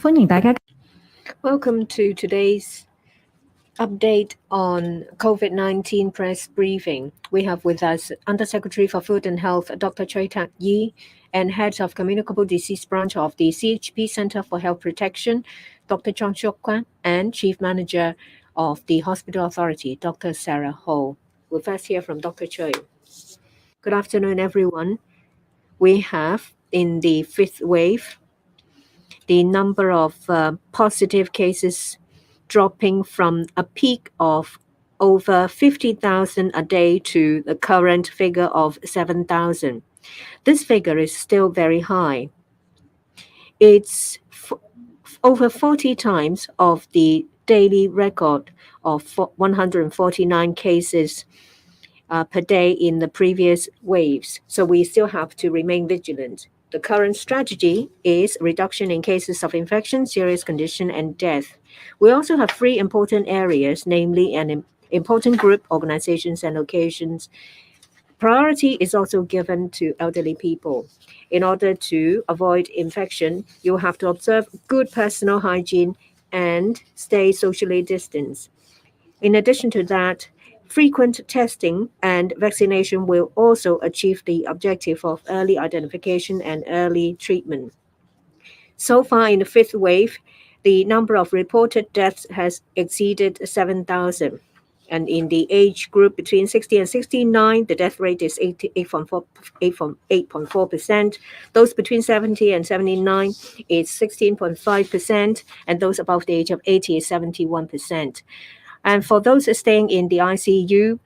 歡迎大家。Welcome to today's update on COVID-19 press briefing. We have with us Undersecretary for Food and Health, Dr. Choi Tak Yi, and Head of Communicable Disease Branch of the CHP Center for Health Protection, Dr. Chong Siok Kwan, and Chief Manager of the Hospital Authority, Dr. Sarah Ho. We'll first hear from Dr. Choi. Good afternoon, everyone. We have, in the fifth wave, the number of positive cases dropping from a peak of over 50,000 a day to the current figure of 7,000. This figure is still very high. It's over 40 times of the daily record of 149 cases per day in the previous waves. So we still have to remain vigilant. The current strategy is reduction in cases of infection, serious condition, and death. We also have three important areas, namely an important group, organizations, and occasions. Priority is also given to elderly people. In order to avoid infection, you have to observe good personal hygiene and stay socially distanced. In addition to that, frequent testing and vaccination will also achieve the objective of early identification and early treatment. So far in the fifth wave, the number of reported deaths has exceeded 7,000. And in the age group between 60 and 69, the death rate is 8.4%. Those between 70 and 79 is 16.5%, and those above the age of 80 is 71%. And for those staying in the ICU,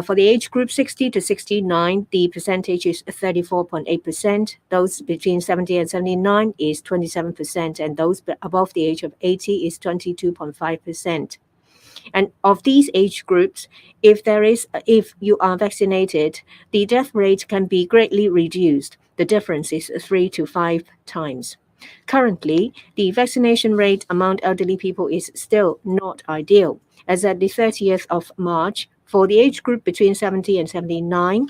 for the age group 60 to 69, the percentage is 34.8%. Those between 70 and 79 is 27%, and those above the age of 80 is 22.5%. And of these age groups, if you are vaccinated, the death rate can be greatly reduced. The difference is 3 to 5 times. Currently, the vaccination rate among elderly people is still not ideal. As at the 30th of March, for the age group between 70 and 79,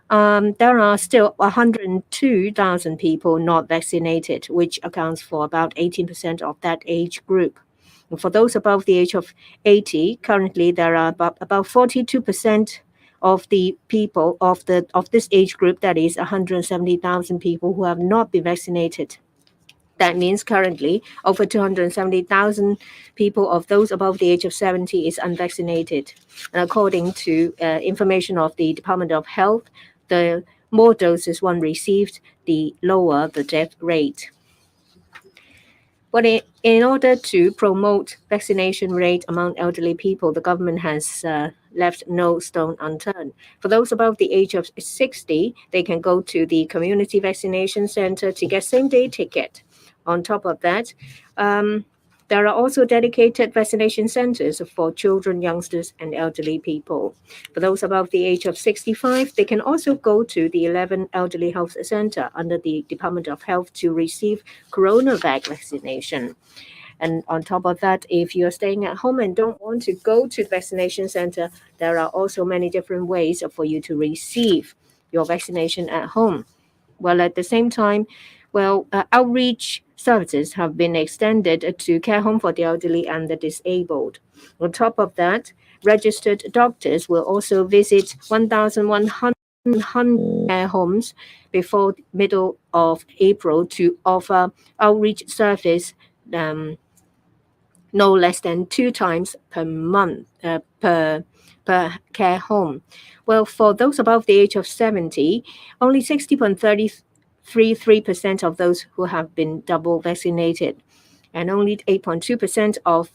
there are still 102,000 people not vaccinated, which accounts for about 18% of that age group. For those above the age of 80, currently there are about 42% of the people of this age group, that is 170,000 people who have not been vaccinated. That means currently over 270,000 people of those above the age of 70 is unvaccinated. And according to information of the Department of Health, the more doses one received, the lower the death rate. But in order to promote vaccination rate among elderly people, the government has left no stone unturned. For those above the age of 60, they can go to the community vaccination center to get same-day ticket. On top of that, there are also dedicated vaccination centers for children, youngsters, and elderly people. For those above the age of 65, they can also go to the 11 Elderly Health Center under the Department of Health to receive coronavac vaccination. And on top of that, if you're staying at home and don't want to go to the vaccination center, there are also many different ways for you to receive your vaccination at home. Well, at the same time, outreach services have been extended to care home for the elderly and the disabled. On top of that, registered doctors will also visit 1,100 care homes before middle of April to offer outreach service no less than 2 times per month per care home. Well, for those above the age of 70, only 60.33% of those who have been double vaccinated, and only 8.2% of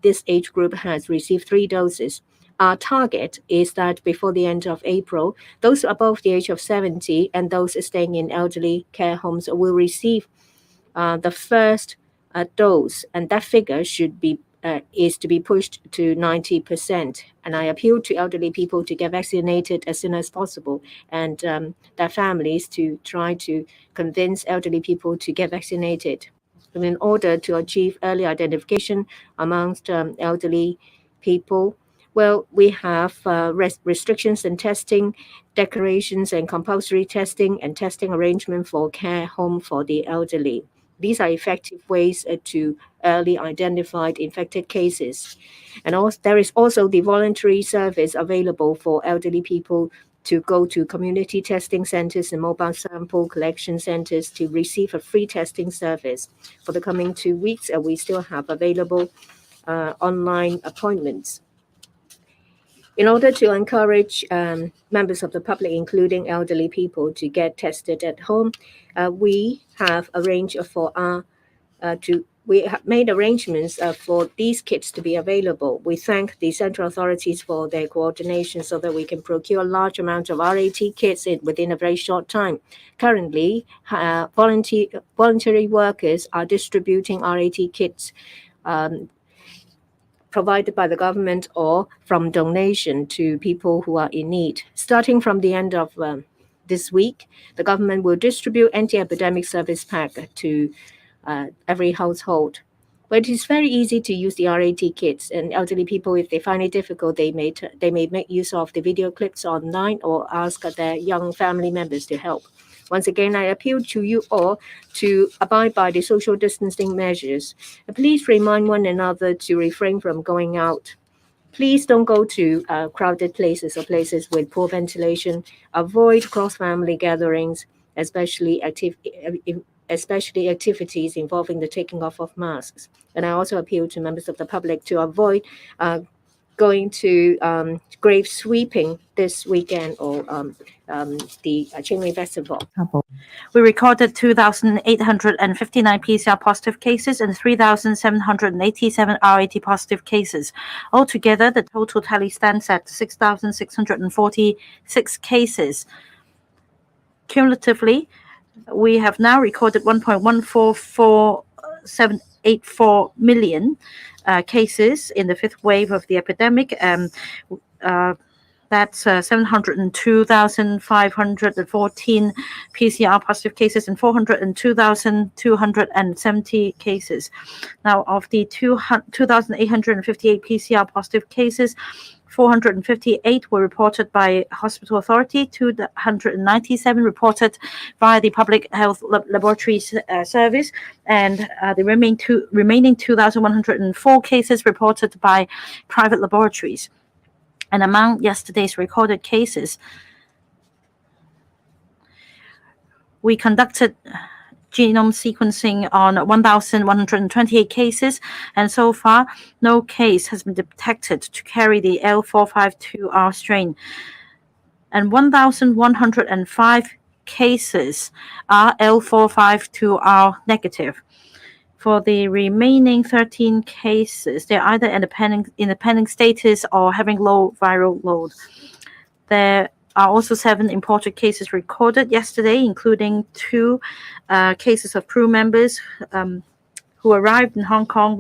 this age group has received 3 doses. Our target is that before the end of April, those above the age of 70 and those staying in elderly care homes will receive the first dose, and that figure is to be pushed to 90%. And I appeal to elderly people to get vaccinated as soon as possible, and their families to try to convince elderly people to get vaccinated. And in order to achieve early identification amongst elderly people, well, we have restrictions in testing, declarations and compulsory testing, and testing arrangement for care home for the elderly. These are effective ways to early identify infected cases. And also, there is also the voluntary service available for elderly people to go to community testing centers and mobile sample collection centers to receive a free testing service. For the coming 2 weeks, we still have available online appointments. In order to encourage members of the public, including elderly people, to get tested at home, we have arranged we have made arrangements for these kits to be available. We thank the central authorities for their coordination so that we can procure a large amount of RAT kits within a very short time. Currently, voluntary workers are distributing RAT kits provided by the government or from donation to people who are in need. Starting from the end of this week, the government will distribute anti-epidemic service pack to every household. But it is very easy to use the RAT kits, and elderly people, if they find it difficult, they may make use of the video clips online or ask their young family members to help. Once again, I appeal to you all to abide by the social distancing measures. Please remind one another to refrain from going out. Please don't go to crowded places or places with poor ventilation. Avoid cross-family gatherings, especially activities involving the taking off of masks. And I also appeal to members of the public to avoid going to grave sweeping this weekend or the Qingmei Festival. We recorded 2,859 PCR positive cases and 3,787 RAT positive cases. Altogether, the total tally stands at 6,646 cases. Cumulatively, we have now recorded 1.144784 million cases in the fifth wave of the epidemic. That's 702,514 PCR positive cases and 402,270 cases. Now, of the 2,858 PCR positive cases, 458 were reported by hospital authority, 297 reported by the public health laboratory service, and the remaining 2,104 cases reported by private laboratories. And among yesterday's recorded cases, we conducted genome sequencing on 1,128 cases, and so far, no case has been detected to carry the L452R strain. And 1,105 cases are L452R negative. For the remaining 13 cases, they're either in the pending status or having low viral load. There are also 7 imported cases recorded yesterday, including 2 cases of crew members who arrived in Hong Kong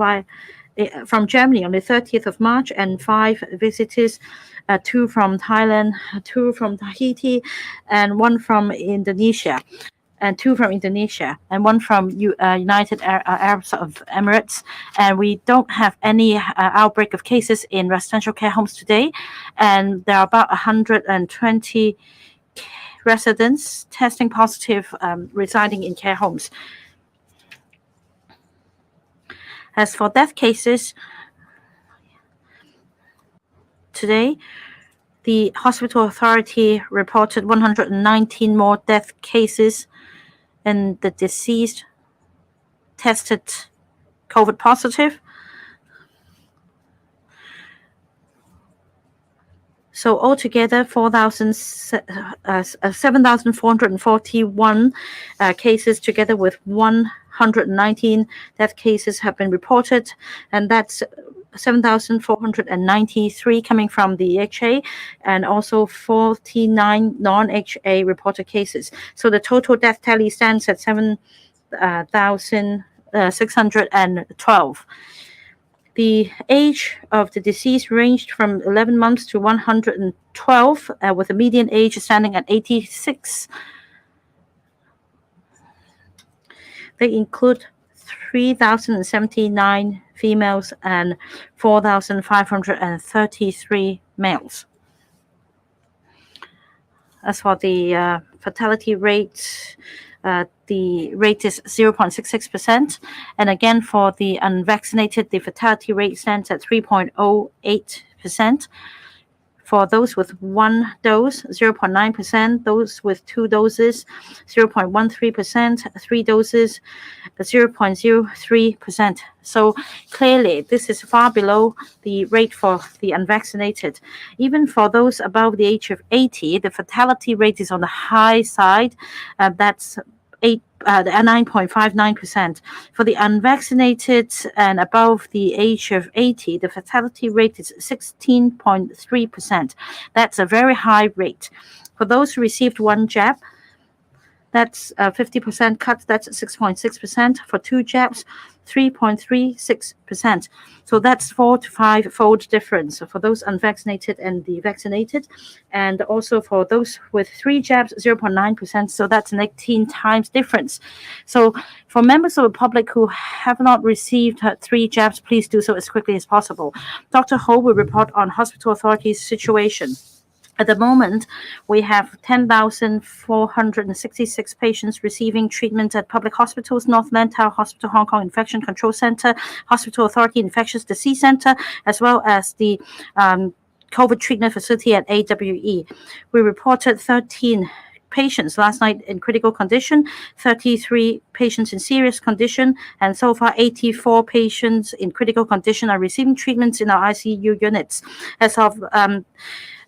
from Germany on the 30th of March, and 5 visitors, 2 from Thailand, 2 from Tahiti, and 1 from Indonesia. And 2 from Indonesia, and 1 from United Arab Emirates. And we don't have any outbreak of cases in residential care homes today. And there are about 120 residents testing positive residing in care homes. As for death cases, today, the hospital authority reported 119 more death cases, and the deceased tested COVID positive. So altogether, 7,441 cases, together with 119 death cases, have been reported, and that's 7,493 coming from the HA, and also 49 non-HA reported cases. So the total death tally stands at 7,612. The age of the deceased ranged from 11 months to 112, with a median age standing at 86. They include 3,079 females and 4,533 males. As for the fatality rate, the rate is 0.66%. And again, for the unvaccinated, the fatality rate stands at 3.08%. For those with one dose, 0.9%. Those with two doses, 0.13%. Three doses, 0.03%. So clearly, this is far below the rate for the unvaccinated. Even for those above the age of 80, the fatality rate is on the high side. That's 9.59%. For the unvaccinated and above the age of 80, the fatality rate is 16.3%. That's a very high rate. For those who received one jab, that's 50% cut, that's 6.6%. For two jabs, 3.36%. So that's 4 to 5-fold difference for those unvaccinated and the vaccinated. And also for those with three jabs, 0.9%. So that's an 18 times difference. So for members of the public who have not received three jabs, please do so as quickly as possible. Dr. Ho will report on hospital authorities' situation. At the moment, we have 10,466 patients receiving treatment at public hospitals, North Lantau Hospital, Hong Kong Infection Control Center, Hospital Authority Infectious Disease Center, as well as the COVID treatment facility at AWE. We reported 13 patients last night in critical condition, 33 patients in serious condition, and so far 84 patients in critical condition are receiving treatments in our ICU units. As of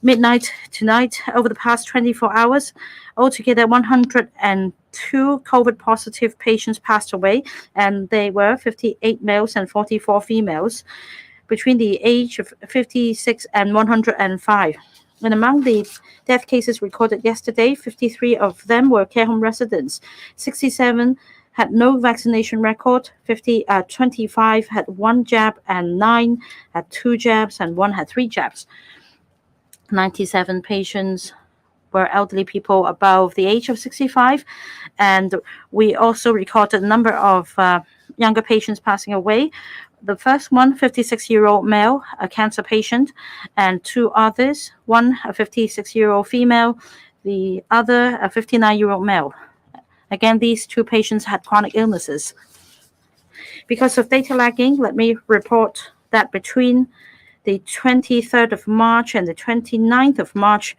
midnight tonight, over the past 24 hours, altogether 102 COVID positive patients passed away, and they were 58 males and 44 females between the age of 56 and 105. And among the death cases recorded yesterday, 53 of them were care home residents. 67 had no vaccination record, 25 had one jab, and 9 had two jabs, and 1 had three jabs. 97 patients were elderly people above the age of 65, and we also recorded a number of younger patients passing away. The first one, 56-year-old male, a cancer patient, and two others, one a 56-year-old female, the other a 59-year-old male. Again, these two patients had chronic illnesses. Because of data lagging, let me report that between the 23rd of March and the 29th of March,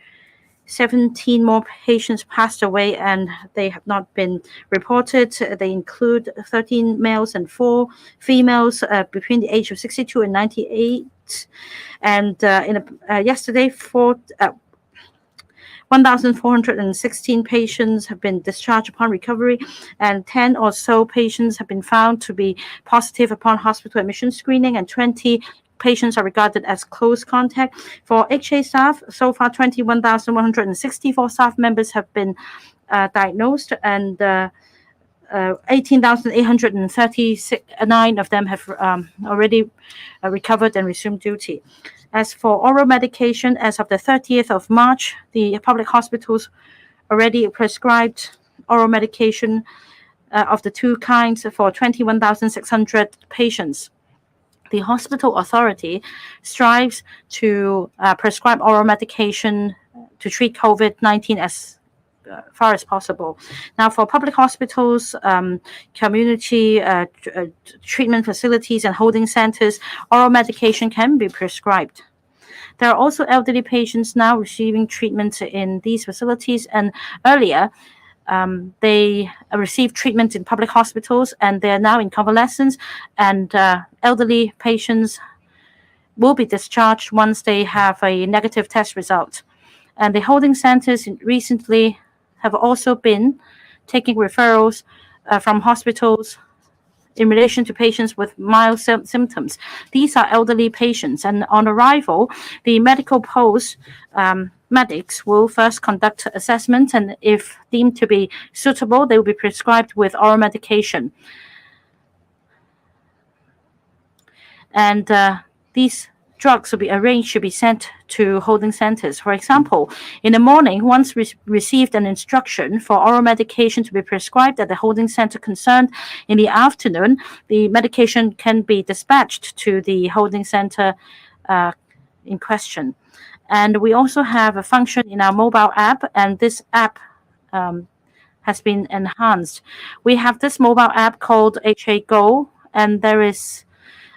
17 more patients passed away, and they have not been reported. They include 13 males and 4 females between the age of 62 and 98. And yesterday, 1,416 patients have been discharged upon recovery, and 10 or so patients have been found to be positive upon hospital admission screening, and 20 patients are regarded as close contact. For HA staff, so far 21,164 staff members have been diagnosed, and 18,839 of them have already recovered and resumed duty. As for oral medication, as of the 30th of March, the public hospitals already prescribed oral medication of the two kinds for 21,600 patients. The hospital authority strives to prescribe oral medication to treat COVID-19 as far as possible. Now, for public hospitals, community treatment facilities, and holding centers, oral medication can be prescribed. There are also elderly patients now receiving treatment in these facilities, and earlier, they received treatment in public hospitals, and they are now in convalescence, and elderly patients will be discharged once they have a negative test result. And the holding centers recently have also been taking referrals from hospitals in relation to patients with mild symptoms. These are elderly patients, and on arrival, the medical post medics will first conduct assessment, and if deemed to be suitable, they will be prescribed with oral medication. And these drugs will be arranged to be sent to holding centers. For example, in the morning, once received an instruction for oral medication to be prescribed at the holding center concerned, in the afternoon, the medication can be dispatched to the holding center in question. And we also have a function in our mobile app, and this app has been enhanced. We have this mobile app called HA Go, and there is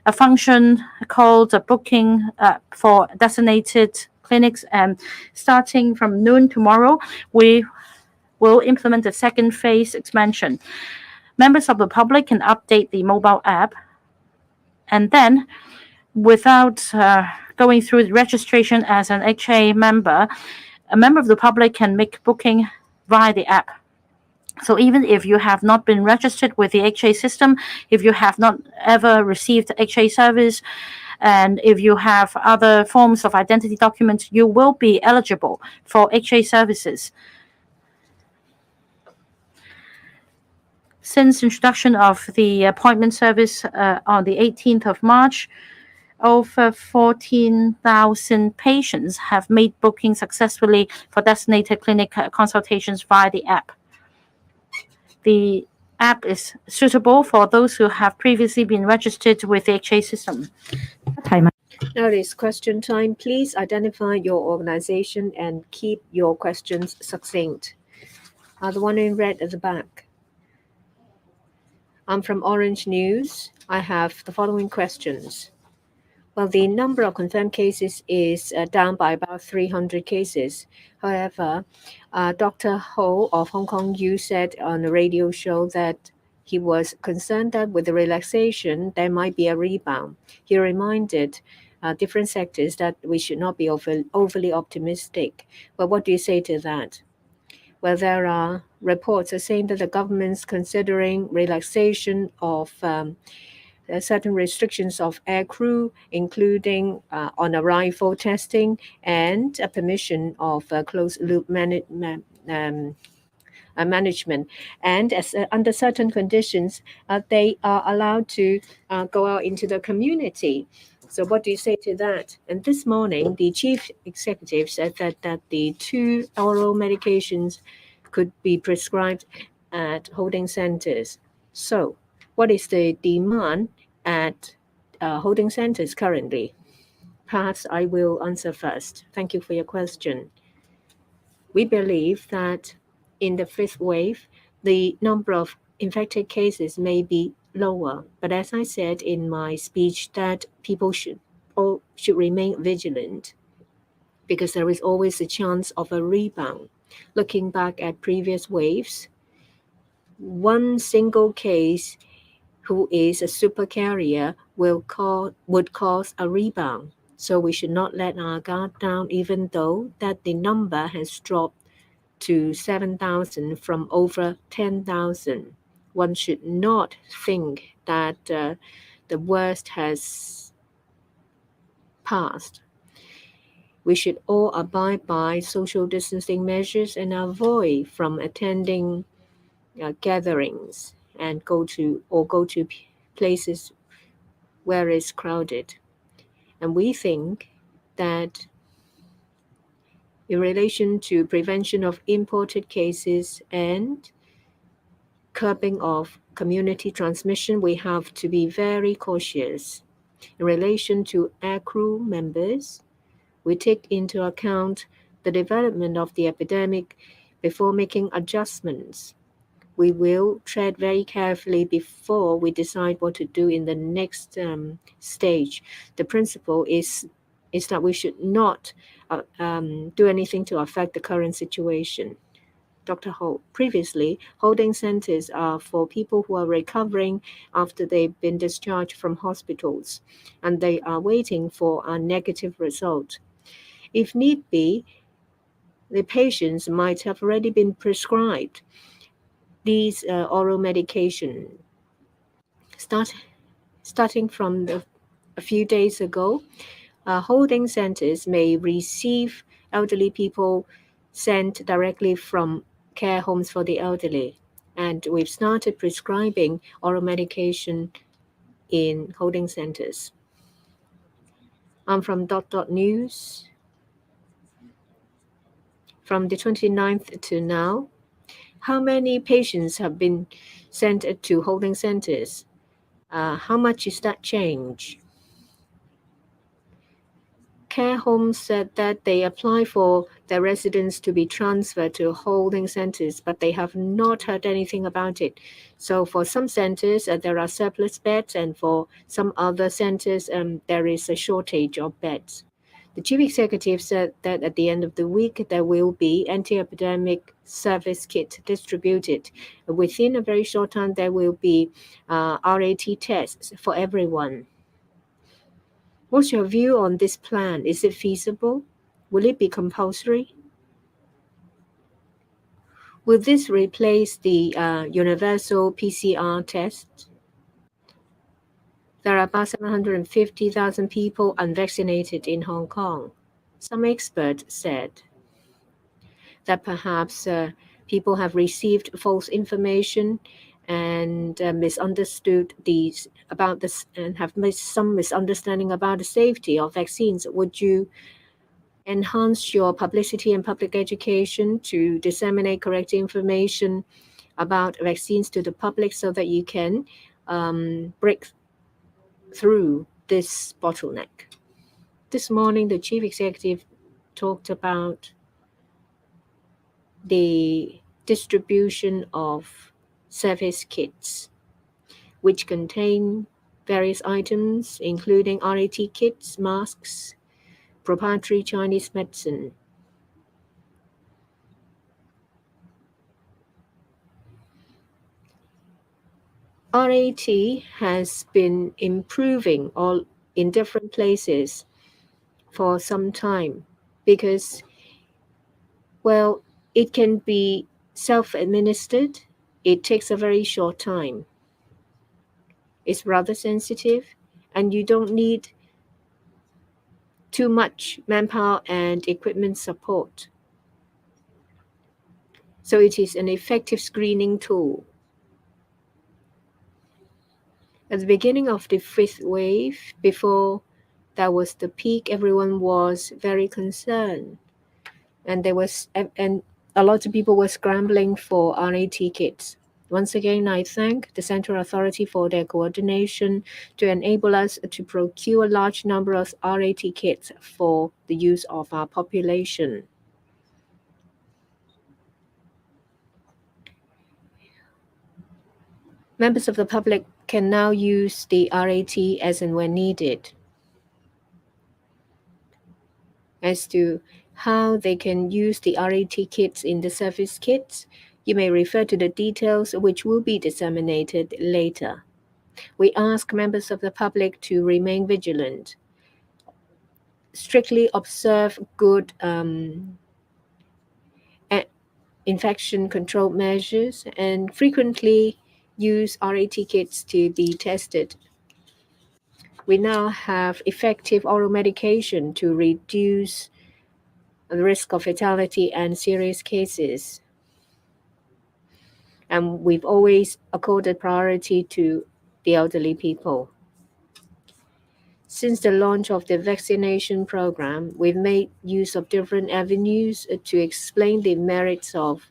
a function called a booking for designated clinics. And starting from noon tomorrow, we will implement the second phase expansion. Members of the public can update the mobile app, and then without going through the registration as an HA member, a member of the public can make booking via the app. So even if you have not been registered with the HA system, if you have not ever received HA service, and if you have other forms of identity documents, you will be eligible for HA services. Since introduction of the appointment service on the 18th of March, over 14,000 patients have made bookings successfully for designated clinic consultations via the app. The app is suitable for those who have previously been registered with the HA system. Now it is question time. Please identify your organization and keep your questions succinct. The one in red at the back. I'm from Orange News. I have the following questions. Well, the number of confirmed cases is down by about 300 cases. However, Dr. Ho of Hong Kong U said on a radio show that he was concerned that with the relaxation, there might be a rebound. He reminded different sectors that we should not be overly optimistic. Well, what do you say to that? Well, there are reports saying that the government's considering relaxation of certain restrictions of air crew, including on arrival testing and a permission of closed-loop management. And under certain conditions, they are allowed to go out into the community. So what do you say to that? And this morning, the chief executive said that the 2 oral medications could be prescribed at holding centers. So what is the demand at holding centers currently? Perhaps I will answer first. Thank you for your question. We believe that in the fifth wave, the number of infected cases may be lower. But as I said in my speech, that people should remain vigilant because there is always a chance of a rebound. Looking back at previous waves, one single case who is a super carrier would cause a rebound. So we should not let our guard down, even though that the number has dropped to 7,000 from over 10,000. One should not think that the worst has passed. We should all abide by social distancing measures and avoid from attending gatherings and go to places where it's crowded. And we think that in relation to prevention of imported cases and curbing of community transmission, we have to be very cautious. In relation to aircrew members, we take into account the development of the epidemic before making adjustments. We will tread very carefully before we decide what to do in the next stage. The principle is that we should not do anything to affect the current situation. Dr. Ho, previously, holding centers are for people who are recovering after they've been discharged from hospitals, and they are waiting for a negative result. If need be, the patients might have already been prescribed these oral medication. Starting from a few days ago, holding centers may receive elderly people sent directly from care homes for the elderly. And we've started prescribing oral medication in holding centers. I'm from News. From the 29th to now, how many patients have been sent to holding centers? How much is that change? care homes said that they apply for their residents to be transferred to holding centers, but they have not heard anything about it. So for some centers, there are surplus beds, and for some other centers, there is a shortage of beds. The chief executive said that at the end of the week, there will be anti-epidemic service kit distributed. Within a very short time, there will be RAT tests for everyone. What's your view on this plan? Is it feasible? Will it be compulsory? Will this replace the universal PCR test? There are about 750,000 people unvaccinated in Hong Kong. Some experts said that perhaps people have received false information and misunderstood these about this and have made some misunderstanding about the safety of vaccines. Would you enhance your publicity and public education to disseminate correct information about vaccines to the public so that you can break through this bottleneck? This morning, the chief executive talked about the distribution of service kits, which contain various items, including RAT kits, masks, proprietary Chinese medicine. RAT has been improving all in different places for some time because, well, it can be self-administered. It takes a very short time. It's rather sensitive, and you don't need too much manpower and equipment support. So it is an effective screening tool. At the beginning of the fifth wave, before that was the peak, everyone was very concerned, and a lot of people were scrambling for RAT kits. Once again, I thank the Central Authority for their coordination to enable us to procure a large number of RAT kits for the use of our population. Members of the public can now use the RAT as and when needed. As to how they can use the RAT kits in the service kits, you may refer to the details which will be disseminated later. We ask members of the public to remain vigilant, strictly observe good infection control measures, and frequently use RAT kits to be tested. We now have effective oral medication to reduce the risk of fatality and serious cases. And we've always accorded priority to the elderly people. Since the launch of the vaccination program, we've made use of different avenues to explain the merits of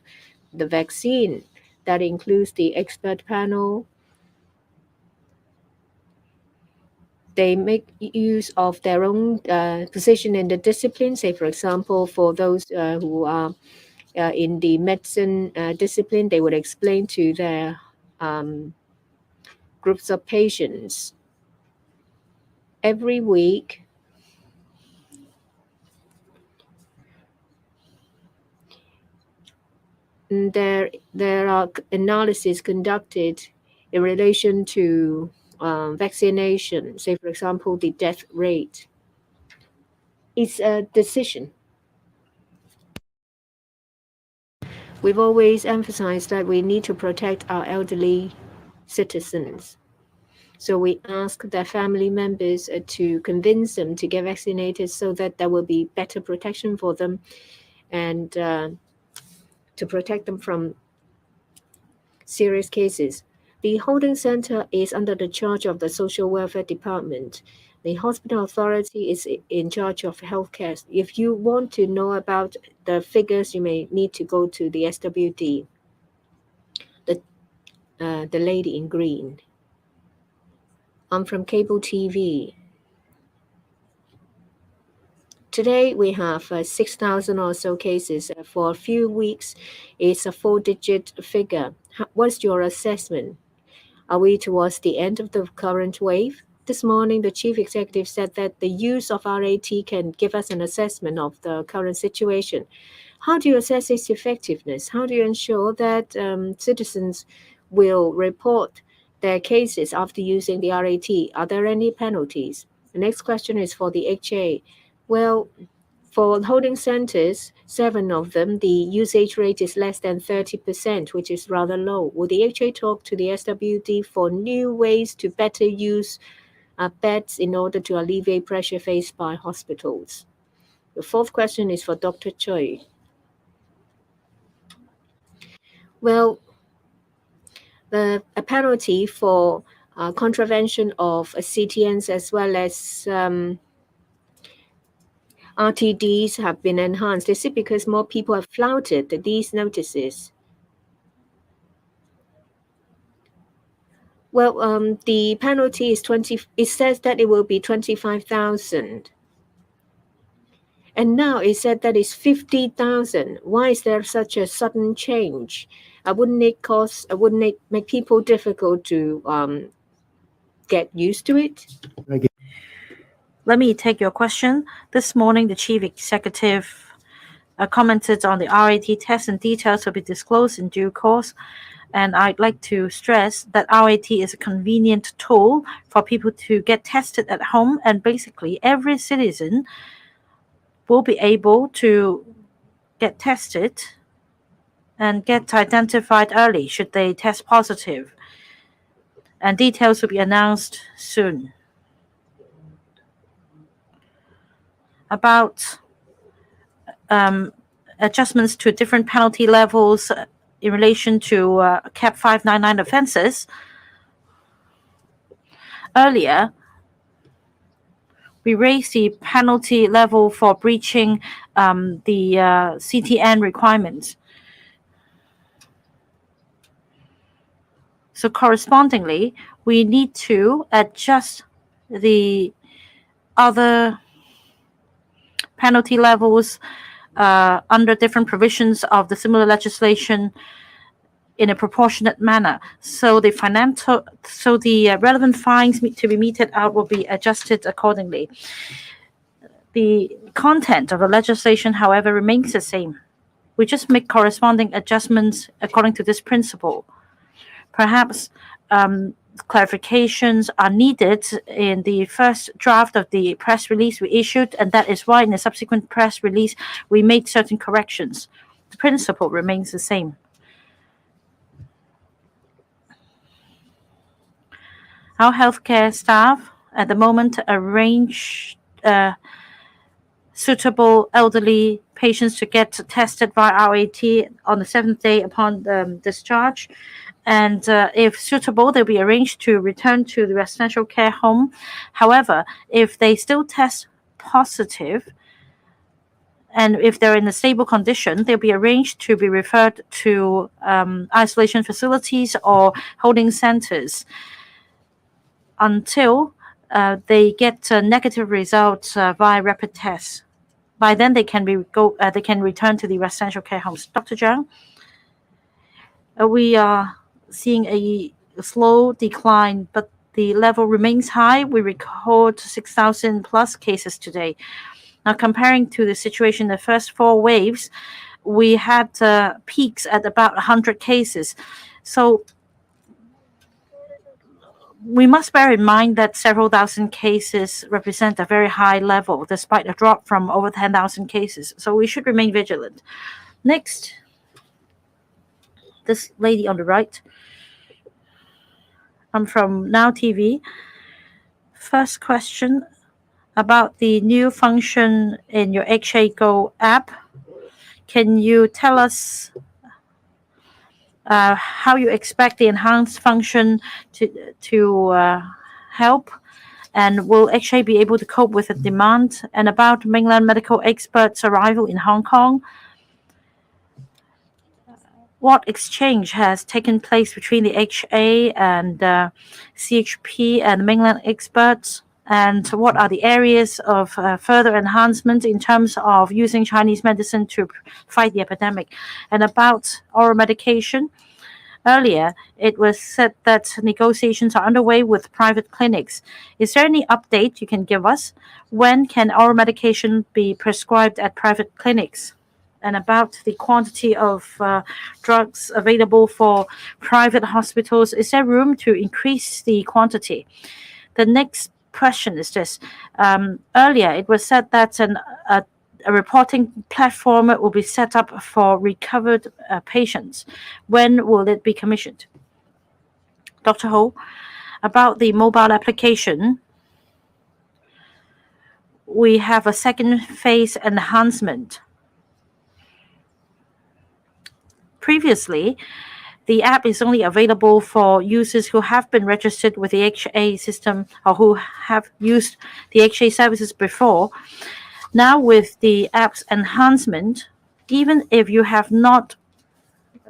the vaccine. That includes the expert panel. They make use of their own position in the discipline. Say, for example, for those who are in the medicine discipline, they would explain to their groups of patients. Every week, there are analyses conducted in relation to vaccination. Say, for example, the death rate. It's a decision. We've always emphasized that we need to protect our elderly citizens. So we ask their family members to convince them to get vaccinated so that there will be better protection for them and to protect them from serious cases. The holding center is under the charge of the Social Welfare Department. The hospital authority is in charge of healthcare. If you want to know about the figures, you may need to go to the SWD, the lady in green. I'm from cable TV. Today, we have 6,000 or so cases. For a few weeks, it's a four-digit figure. What's your assessment? Are we towards the end of the current wave? This morning, the chief executive said that the use of RAT can give us an assessment of the current situation. How do you assess its effectiveness? How do you ensure that citizens will report their cases after using the RAT? Are there any penalties? The next question is for the HA. Well, for holding centers, 7 of them, the usage rate is less than 30%, which is rather low. Will the HA talk to the SWD for new ways to better use beds in order to alleviate pressure faced by hospitals? The fourth question is for Dr. Choi. Well, a penalty for contravention of CTNs as well as RTDs have been enhanced. Is it because more people have flouted these notices? Well, the penalty is 20. It says that it will be 25,000, and now it said that it's 50,000. Why is there such a sudden change? Wouldn't it cause? Wouldn't it make people difficult to get used to it? Let me take your question. This morning, the chief executive commented on the RAT test, and details will be disclosed in due course. And I'd like to stress that RAT is a convenient tool for people to get tested at home, and basically every citizen will be able to get tested and get identified early should they test positive. And details will be announced soon. About adjustments to different penalty levels in relation to CAP 599 offenses. Earlier, we raised the penalty level for breaching the CTN requirements. So correspondingly, we need to adjust the other penalty levels under different provisions of the similar legislation in a proportionate manner. So the relevant fines to be meted out will be adjusted accordingly. The content of the legislation, however, remains the same. We just make corresponding adjustments according to this principle. Perhaps clarifications are needed in the first draft of the press release we issued, and that is why in the subsequent press release we made certain corrections. The principle remains the same. Our healthcare staff at the moment arrange suitable elderly patients to get tested by RAT on the 7th day upon discharge. And if suitable, they'll be arranged to return to the residential care home. However, if they still test positive, and if they're in a stable condition, they'll be arranged to be referred to isolation facilities or holding centers until they get negative results via rapid tests. By then, they can return to the residential care homes. Dr. Zhang, we are seeing a slow decline, but the level remains high. We record 6,000 plus cases today. Now, comparing to the situation in the first 4 waves, we had peaks at about 100 cases. So we must bear in mind that several thousand cases represent a very high level, despite a drop from over 10,000 cases. So we should remain vigilant. Next, this lady on the right. I'm from Now TV. First question about the new function in your HA Go app. Can you tell us how you expect the enhanced function to help? And will HA be able to cope with the demand? And about mainland medical experts' arrival in Hong Kong, what exchange has taken place between the HA and CHP and mainland experts? and what are the areas of further enhancement in terms of using Chinese medicine to fight the epidemic. And about oral medication, earlier it was said that negotiations are underway with private clinics. Is there any update you can give us? When can oral medication be prescribed at private clinics? And about the quantity of drugs available for private hospitals, is there room to increase the quantity? The next question is this. Earlier, it was said that a reporting platform will be set up for recovered patients. When will it be commissioned? Dr. Ho, about the mobile application, we have a second phase enhancement. Previously, the app is only available for users who have been registered with the HA system or who have used the HA services before. Now, with the app's enhancement, even if you have not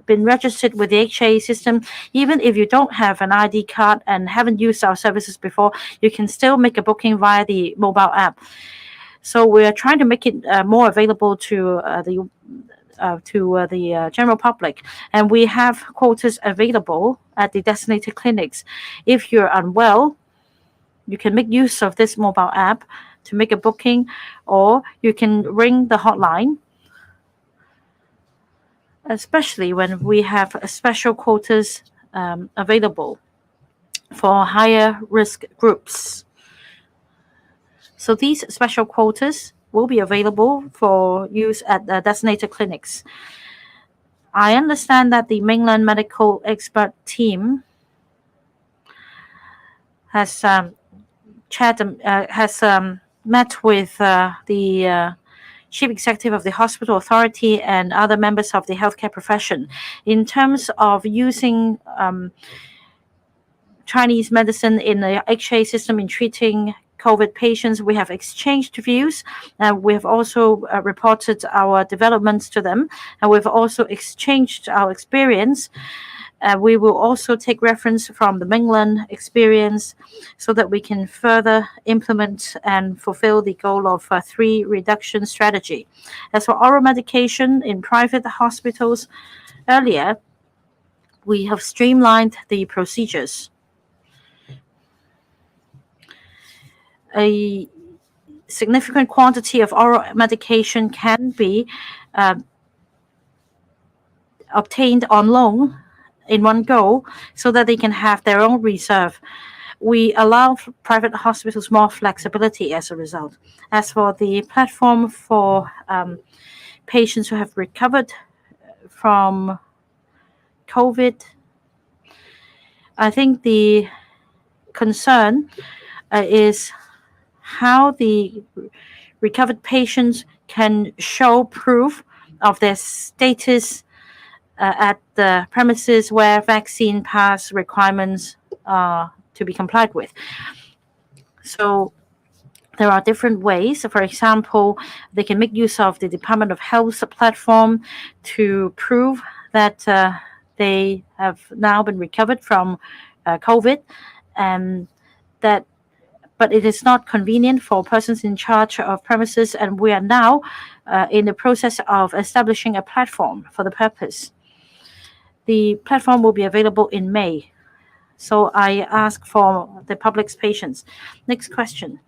been registered with the HA system, even if you don't have an ID card and haven't used our services before, you can still make a booking via the mobile app. So we're trying to make it more available to the general public, and we have quotas available at the designated clinics. If you're unwell, you can make use of this mobile app to make a booking, or you can ring the hotline, especially when we have special quotas available for higher risk groups. So these special quotas will be available for use at the designated clinics. I understand that the mainland medical expert team has met with the chief executive of the hospital authority and other members of the healthcare profession in terms of using Chinese medicine in the HA system in treating COVID patients. We have exchanged views, and we have also reported our developments to them, and we've also exchanged our experience. We will also take reference from the mainland experience so that we can further implement and fulfill the goal of a 3 reduction strategy. As for oral medication in private hospitals, earlier we have streamlined the procedures. A significant quantity of oral medication can be obtained on loan in one go so that they can have their own reserve. We allow private hospitals more flexibility as a result. As for the platform for patients who have recovered from COVID, I think the concern is how the recovered patients can show proof of their status at the premises where vaccine pass requirements are to be complied with. So there are different ways. For example, they can make use of the Department of Health platform to prove that they have now been recovered from COVID, and that but it is not convenient for persons in charge of premises, and we are now in the process of establishing a platform for the purpose. The platform will be available in May, so I ask for the public's patience. Next question.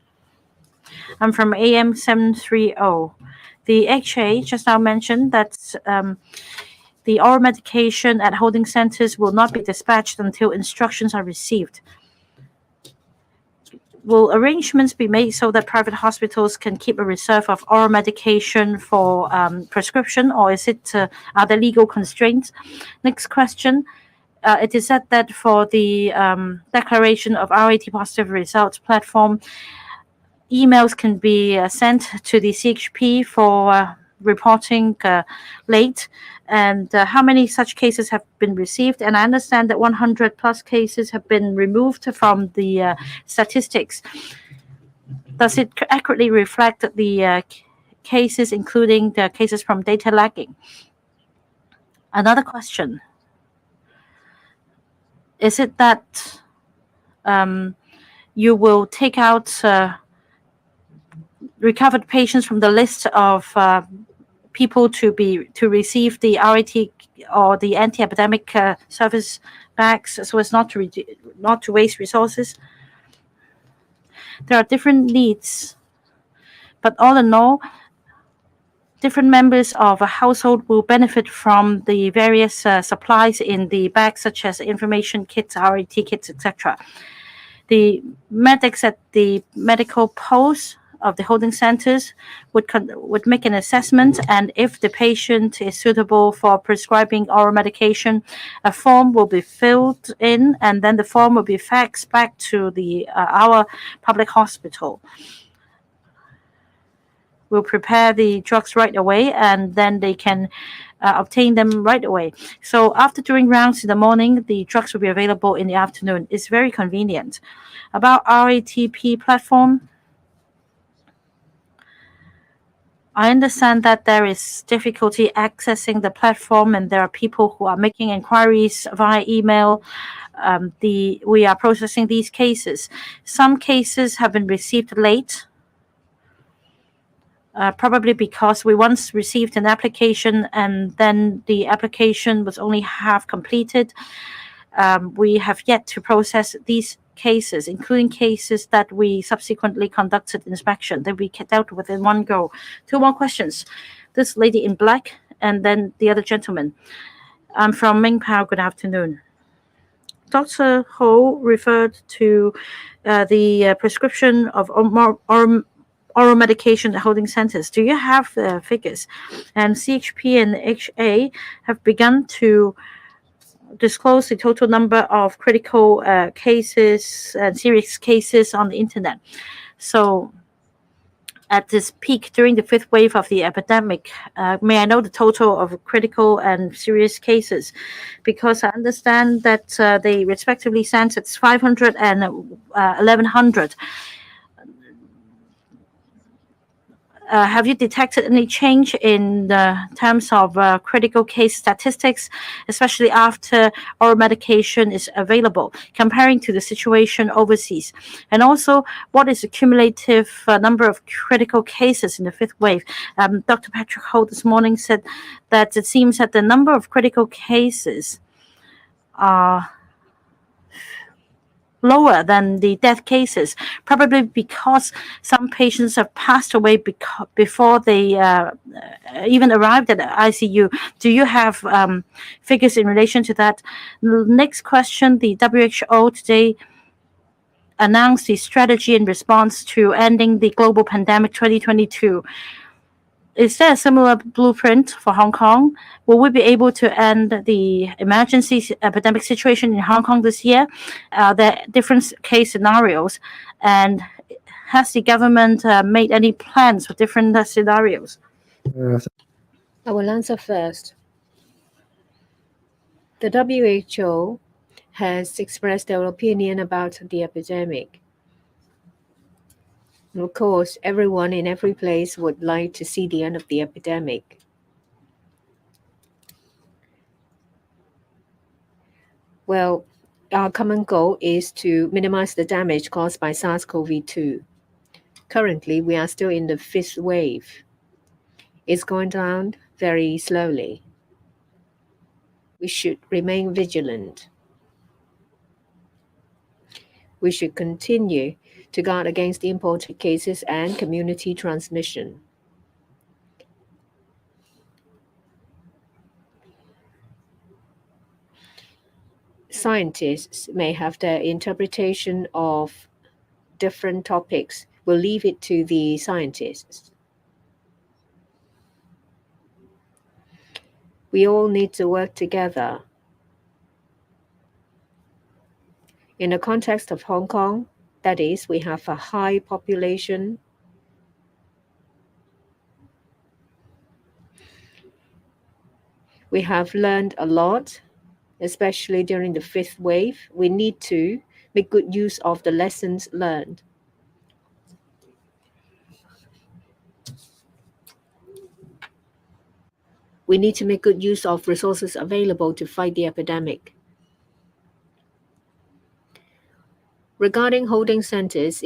I'm from AM 730. The HA just now mentioned that the oral medication at holding centers will not be dispatched until instructions are received. Will arrangements be made so that private hospitals can keep a reserve of oral medication for prescription, or are there legal constraints? Next question. It is said that for the declaration of RAT positive results platform, emails can be sent to the CHP for reporting late, and how many such cases have been received? And I understand that 100 plus cases have been removed from the statistics. Does it accurately reflect the cases, including the cases from data lagging? Another question. Is it that you will take out recovered patients from the list of people to receive the RAT or the anti-epidemic service bags, so as not to waste resources. There are different needs, but all in all, different members of a household will benefit from the various supplies in the bag, such as information kits, RAT kits, etc. The medics at the medical posts of the holding centers would make an assessment, and if the patient is suitable for prescribing oral medication, a form will be filled in, and then the form will be faxed back to our public hospital. We'll prepare the drugs right away, and then they can obtain them right away. So after doing rounds in the morning, the drugs will be available in the afternoon. It's very convenient. About RATP platform, I understand that there is difficulty accessing the platform, and there are people who are making inquiries via email. We are processing these cases. Some cases have been received late, probably because we once received an application and then the application was only half completed. We have yet to process these cases, including cases that we subsequently conducted inspection, that we dealt with in one go. 2 more questions. This lady in black and then the other gentleman. I'm from Mingpao. Good afternoon. Dr. Ho referred to the prescription of oral medication at holding centers. Do you have figures? And CHP and HA have begun to disclose the total number of critical cases and serious cases on the internet. So at this peak during the 5th wave of the epidemic, may I know the total of critical and serious cases? Because I understand that they respectively stand at 500 and 1100. Have you detected any change in terms of critical case statistics, especially after oral medication is available, comparing to the situation overseas? And also, what is the cumulative number of critical cases in the 5th wave? Dr. Patrick Ho this morning said that it seems that the number of critical cases are lower than the death cases, probably because some patients have passed away before they even arrived at the ICU. Do you have figures in relation to that? Next question, the WHO today announced the strategy in response to ending the global pandemic 2022. Is there a similar blueprint for Hong Kong? Will we be able to end the emergency epidemic situation in Hong Kong this year? There are different case scenarios, and has the government made any plans for different scenarios? I will answer first. The WHO has expressed their opinion about the epidemic. Of course, everyone in every place would like to see the end of the epidemic. Well, our common goal is to minimize the damage caused by SARS-CoV-2. Currently, we are still in the 5th wave. It's going down very slowly. We should remain vigilant. We should continue to guard against the imported cases and community transmission. Scientists may have their interpretation of different topics. We'll leave it to the scientists. We all need to work together. In the context of Hong Kong, that is, we have a high population. We have learned a lot, especially during the 5th wave. We need to make good use of the lessons learned. We need to make good use of resources available to fight the epidemic. Regarding holding centers,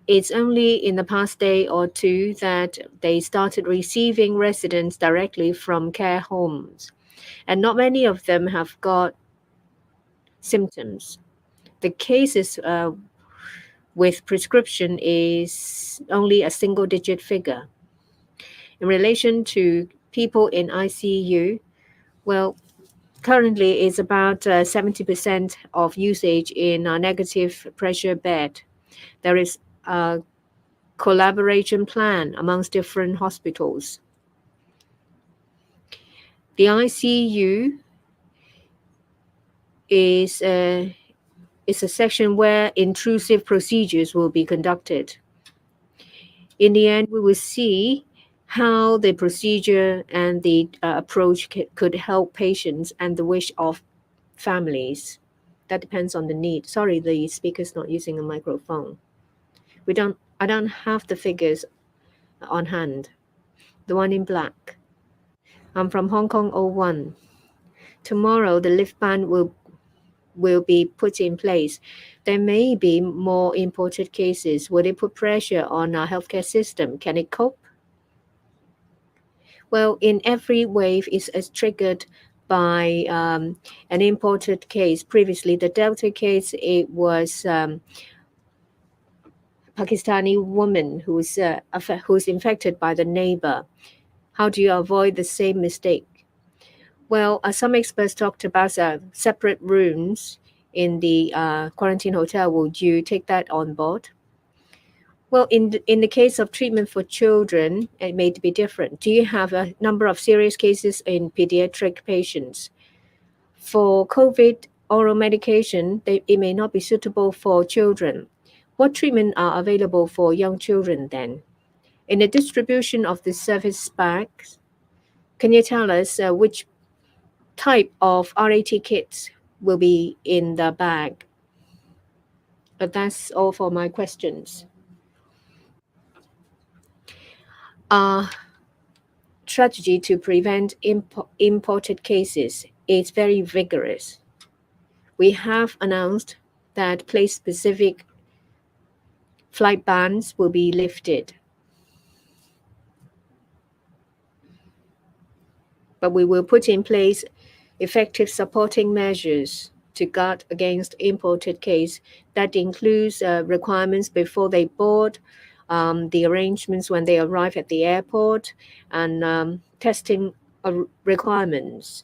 it's only in the past day or two that they started receiving residents directly from care homes, and not many of them have got symptoms. The cases with prescription is only a single digit figure. In relation to people in ICU, well, currently it's about 70% of usage in a negative pressure bed. There is a collaboration plan amongst different hospitals. The ICU is a section where intrusive procedures will be conducted. In the end, we will see how the procedure and the approach could help patients and the wish of families. That depends on the need. Sorry, the speaker's not using a microphone. I don't have the figures on hand. The one in black. I'm from Hong Kong 01. Tomorrow, the lift ban will be put in place. There may be more imported cases. Will it put pressure on our healthcare system? Can it cope? Well, in every wave is triggered by an imported case. Previously, the Delta case, it was Pakistani woman who's infected by the neighbor. How do you avoid the same mistake? Well, some experts talked about separate rooms in the quarantine hotel. Would you take that on board? Well, in the case of treatment for children, it may be different. Do you have a number of serious cases in pediatric patients? For COVID oral medication, it may not be suitable for children. What treatment are available for young children then? In the distribution of the service bags, can you tell us which type of RAT kits will be in the bag? That's all for my questions. Our strategy to prevent imported cases is very vigorous. We have announced that place-specific flight bans will be lifted. But we will put in place effective supporting measures to guard against imported case. That includes requirements before they board, the arrangements when they arrive at the airport, and testing requirements.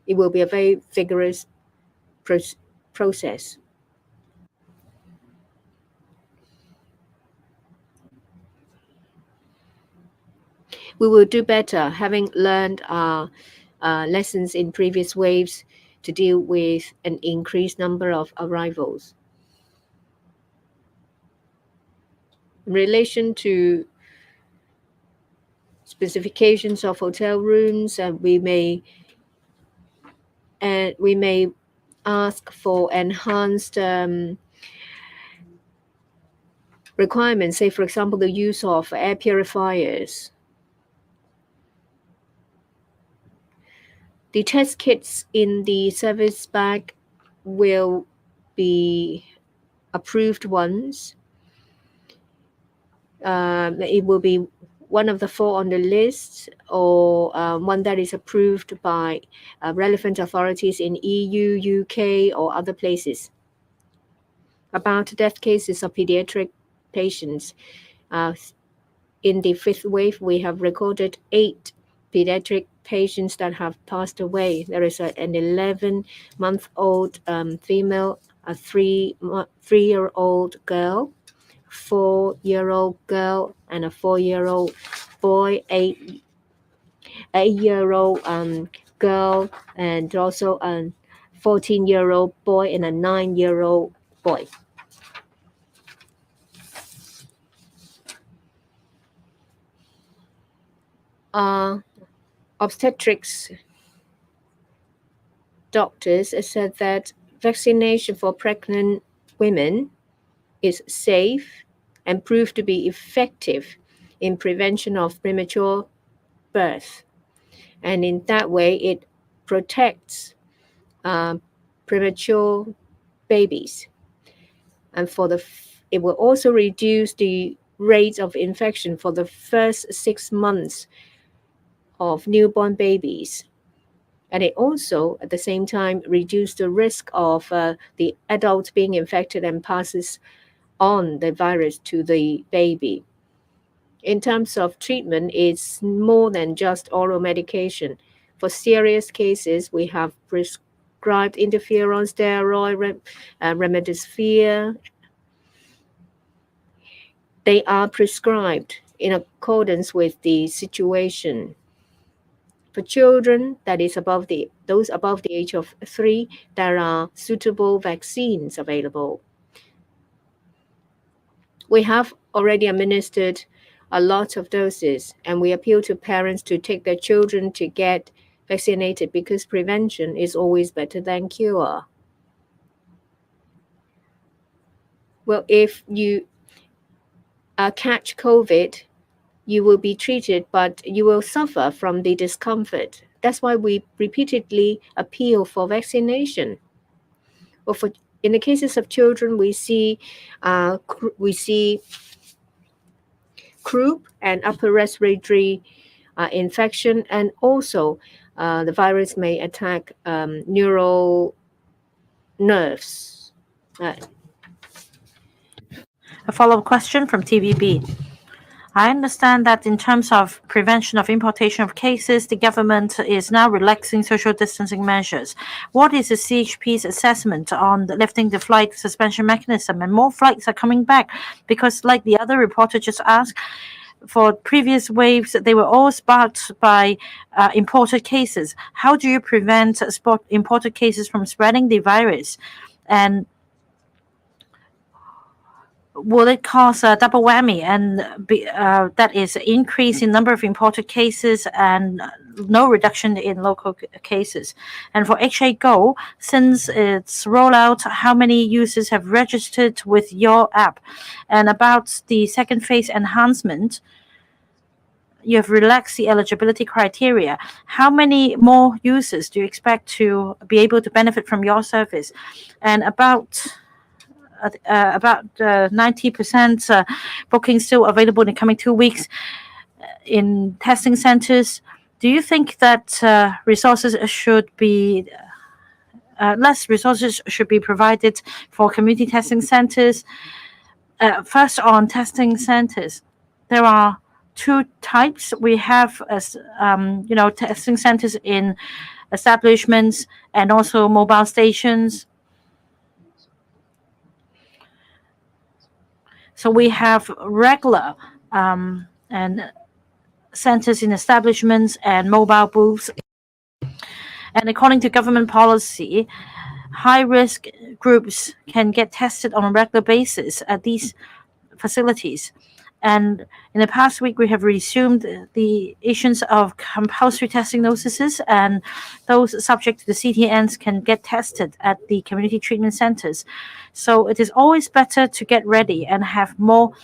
It will be a very vigorous process. We will do better, having learned our lessons in previous waves to deal with an increased number of arrivals. In relation to specifications of hotel rooms, we may ask for enhanced requirements, say, for example, the use of air purifiers. The test kits in the service bag will be approved ones. It will be one of the 4 on the list, or one that is approved by relevant authorities in EU, UK, or other places. About death cases of pediatric patients, in the 5th wave, we have recorded 8 pediatric patients that have passed away. There is an 11-month-old female, a 3-year-old girl, 4-year-old girl, and a 4-year-old boy, 8-year-old girl, and also a 14-year-old boy and a 9-year-old boy. Obstetrics doctors said that vaccination for pregnant women is safe and proved to be effective in prevention of premature birth. And in that way, it protects premature babies. and it will also reduce the rate of infection for the first 6 months of newborn babies. And it also, at the same time, reduce the risk of the adult being infected and passes on the virus to the baby. In terms of treatment, it's more than just oral medication. For serious cases, we have prescribed interferon steroid, remdesivir. They are prescribed in accordance with the situation. For children, that is those above the age of 3, there are suitable vaccines available. We have already administered a lot of doses, and we appeal to parents to take their children to get vaccinated because prevention is always better than cure. Well, if you catch COVID, you will be treated, but you will suffer from the discomfort. That's why we repeatedly appeal for vaccination. Well, in the cases of children, we see croup and upper respiratory infection, and also the virus may attack neural nerves. A follow-up question from TVB. I understand that in terms of prevention of importation of cases, the government is now relaxing social distancing measures. What is the CHP's assessment on lifting the flight suspension mechanism? And more flights are coming back because, like the other reporter just asked, for previous waves, they were all sparked by imported cases. How do you prevent imported cases from spreading the virus? And will it cause a double whammy, and that is increase in number of imported cases and no reduction in local cases? And for HA Go, since its rollout, how many users have registered with your app? And about the second phase enhancement, you have relaxed the eligibility criteria. How many more users do you expect to be able to benefit from your service? And about 90% booking still available in the coming 2 weeks in testing centers. Do you think that less resources should be provided for community testing centers? First, on testing centers, there are 2 types. We have testing centers in establishments and also mobile stations. So we have regular and centers in establishments and mobile booths. And according to government policy, high-risk groups can get tested on a regular basis at these facilities. And in the past week, we have resumed the issuance of compulsory testing notices, and those subject to the CTNs can get tested at the community treatment centers. So it is always better to get ready and have more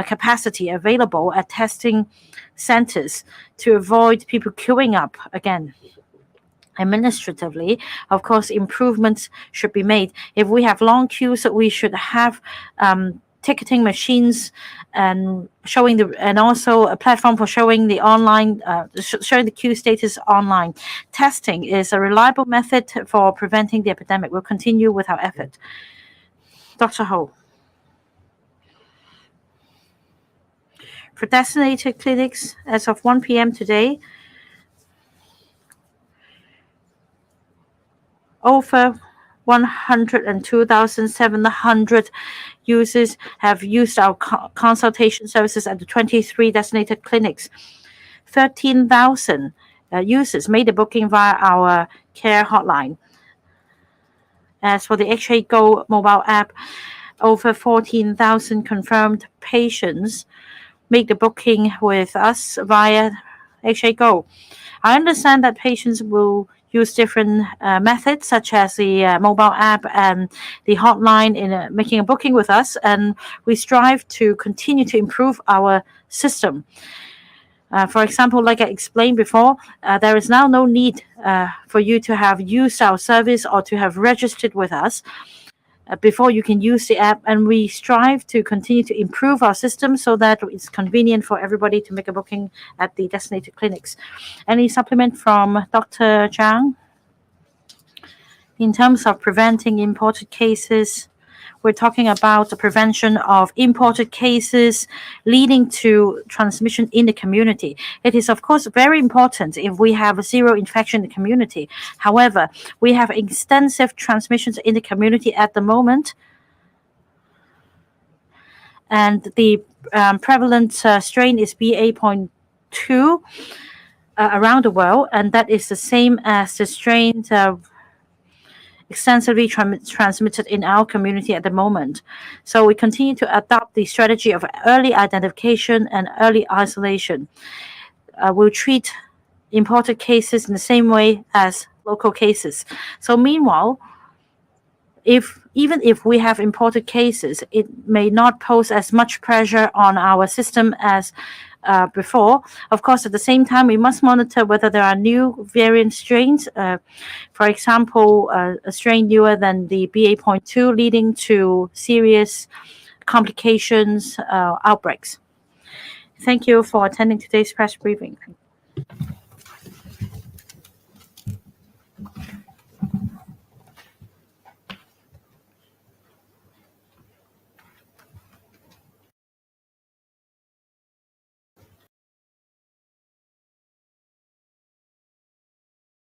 capacity available at testing centers to avoid people queuing up again. Administratively, of course, improvements should be made. If we have long queues, we should have ticketing machines and also a platform for showing the online showing the queue status online. Testing is a reliable method for preventing the epidemic. We'll continue with our effort. Dr. Ho. For designated clinics, as of 1 p.m. today, over 102,700 users have used our consultation services at the 23 designated clinics. 13,000 users made a booking via our care hotline. As for the HA Go mobile app, over 14,000 confirmed patients make the booking with us via HA Go. I understand that patients will use different methods, such as the mobile app and the hotline in making a booking with us, and we strive to continue to improve our system. For example, like I explained before, there is now no need for you to have used our service or to have registered with us. before you can use the app, and we strive to continue to improve our system so that it's convenient for everybody to make a booking at the designated clinics. Any supplement from Dr. Zhang? In terms of preventing imported cases, we're talking about the prevention of imported cases leading to transmission in the community. It is, of course, very important if we have zero infection in the community. However, we have extensive transmissions in the community at the moment, and the prevalent strain is BA.2 around the world, and that is the same as the strain extensively transmitted in our community at the moment. So we continue to adopt the strategy of early identification and early isolation. We'll treat imported cases in the same way as local cases. So meanwhile, even if we have imported cases, it may not pose as much pressure on our system as before. Of course, at the same time, we must monitor whether there are new variant strains. For example, a strain newer than the BA.2 leading to serious complications, outbreaks. Thank you for attending today's press briefing.